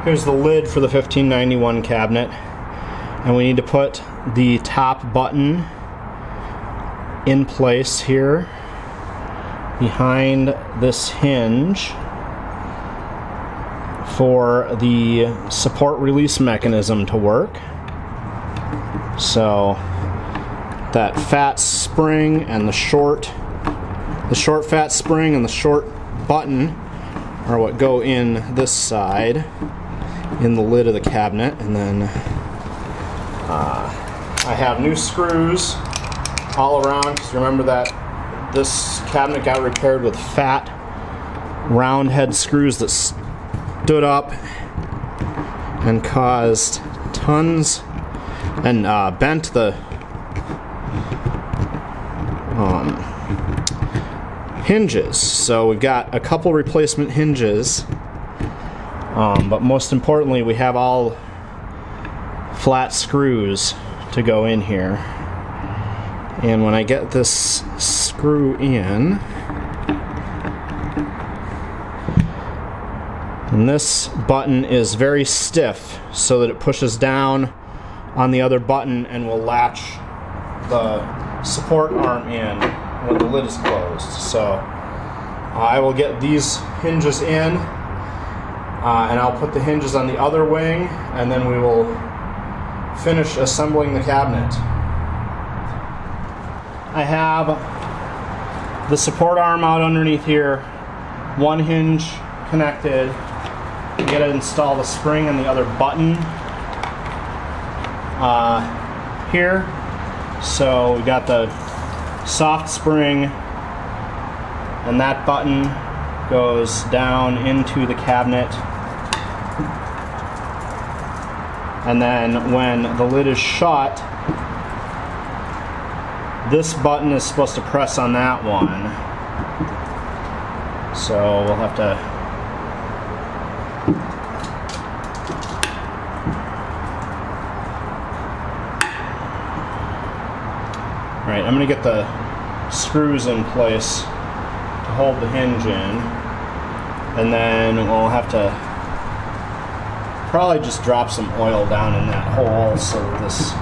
Here's the lid for the 1591 cabinet, and we need to put the top button in place here behind this hinge for the support release mechanism to work. So that fat spring and the short fat spring and the short button are what go in this side in the lid of the cabinet. And then I have new screws all around, because remember that this cabinet got repaired with fat round head screws that stood up and caused tons and bent the hinges. So we've got a couple replacement hinges, but most importantly we have all flat screws to go in here. And when I get this screw in, and this button is very stiff so that it pushes down on the other button and will latch the support arm in when the lid is closed. So I will get these hinges in, and I'll put the hinges on the other wing, and then we will finish assembling the cabinet. I have the support arm out underneath here, one hinge connected. I gotta install the spring and the other button here. So we got the soft spring, and that button goes down into the cabinet. And then when the lid is shut, this button is supposed to press on that one. So we'll have to Right, I'm going to get the screws in place to hold the hinge in, and then we'll have to probably just drop some oil down in that hole so that this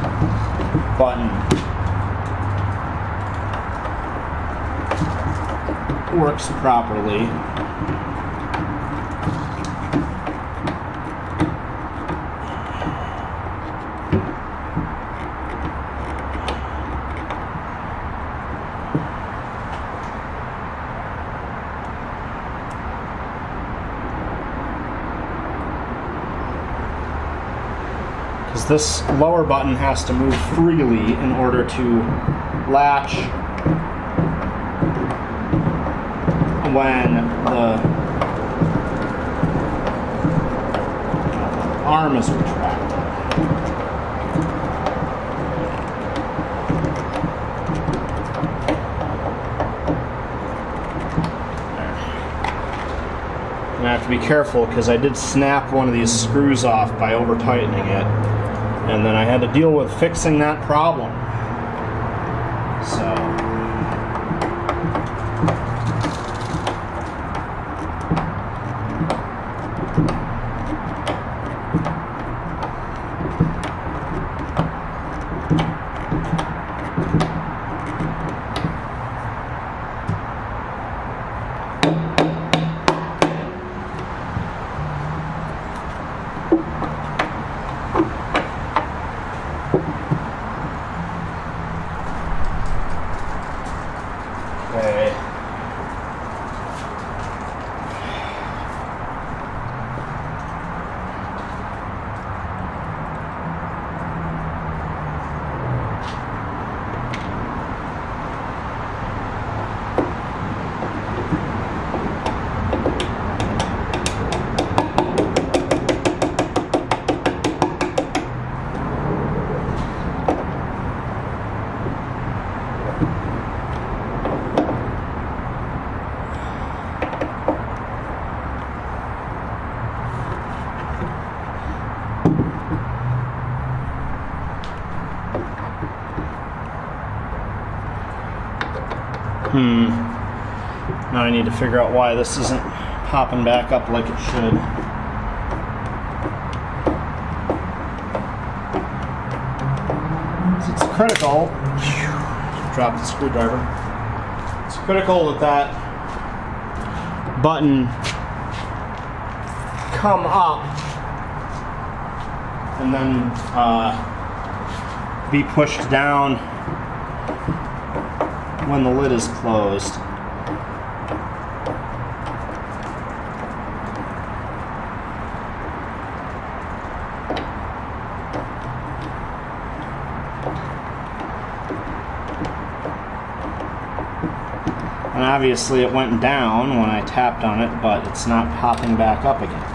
button works properly. Because this lower button has to move freely in order to latch when the arm is retracted. I have to be careful because I did snap one of these screws off by over tightening it, and then I had to deal with fixing that problem. So now I need to figure out why this isn't popping back up like it should. critical. Drop the screwdriver. It's critical that that button come up and then be pushed down when the lid is closed. And obviously it went down when I tapped on it, but it's not popping back up again.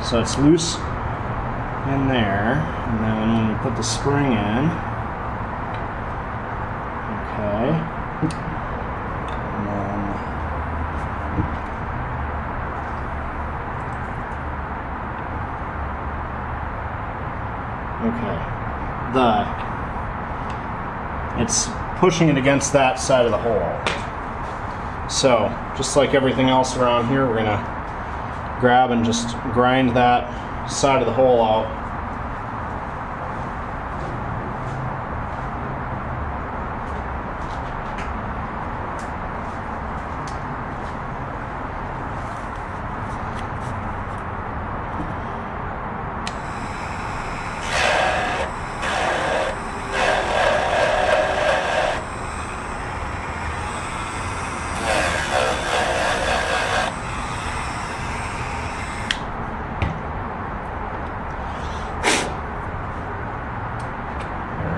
So it's loose in there, and then when we put the spring in, okay, and then it's pushing it against that side of the hole. So just like everything else around here, we're gonna grab and just grind that side of the hole out.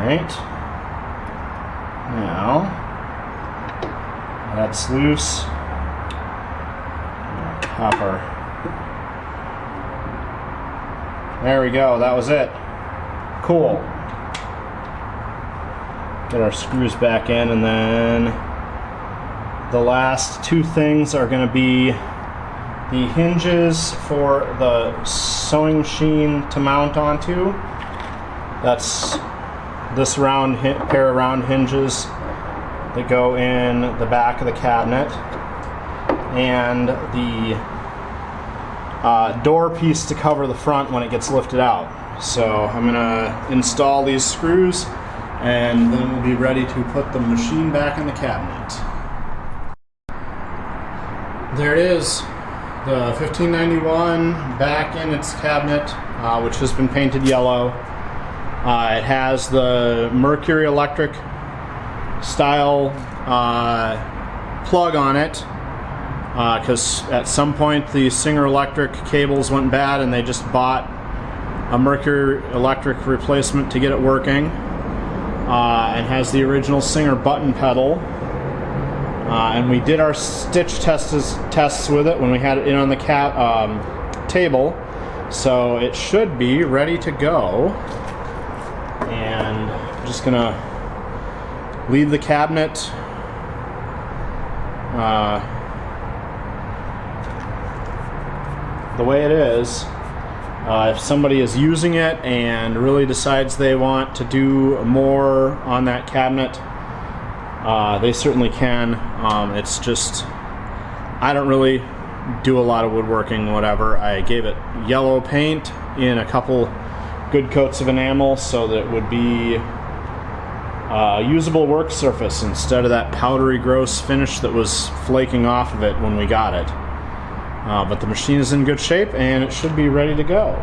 Alright, now that's loose. Copper. There we go, that was it. Cool. Get our screws back in, and then the last two things are going to be the hinges for the sewing machine to mount onto. That's this pair of round hinges that go in the back of the cabinet, and the door piece to cover the front when it gets lifted out. So I'm going to install these screws, and then we'll be ready to put the machine back in the cabinet. There it is, the 1591 back in its cabinet, which has been painted yellow. It has the Mercury Electric style plug on it, because at some point the Singer Electric cables went bad and they just bought a Mercury Electric replacement to get it working, and has the original Singer button pedal. And we did our stitch tests with it when we had it in on the table, so it should be ready to go. And I'm just gonna leave the cabinet the way it is. If somebody is using it and really decides they want to do more on that cabinet, they certainly can. It's just, I don't really do a lot of woodworking, whatever. I gave it yellow paint in a couple good coats of enamel so that it would be a usable work surface instead of that powdery gross finish that was flaking off of it when we got it. But the machine is in good shape and it should be ready to go.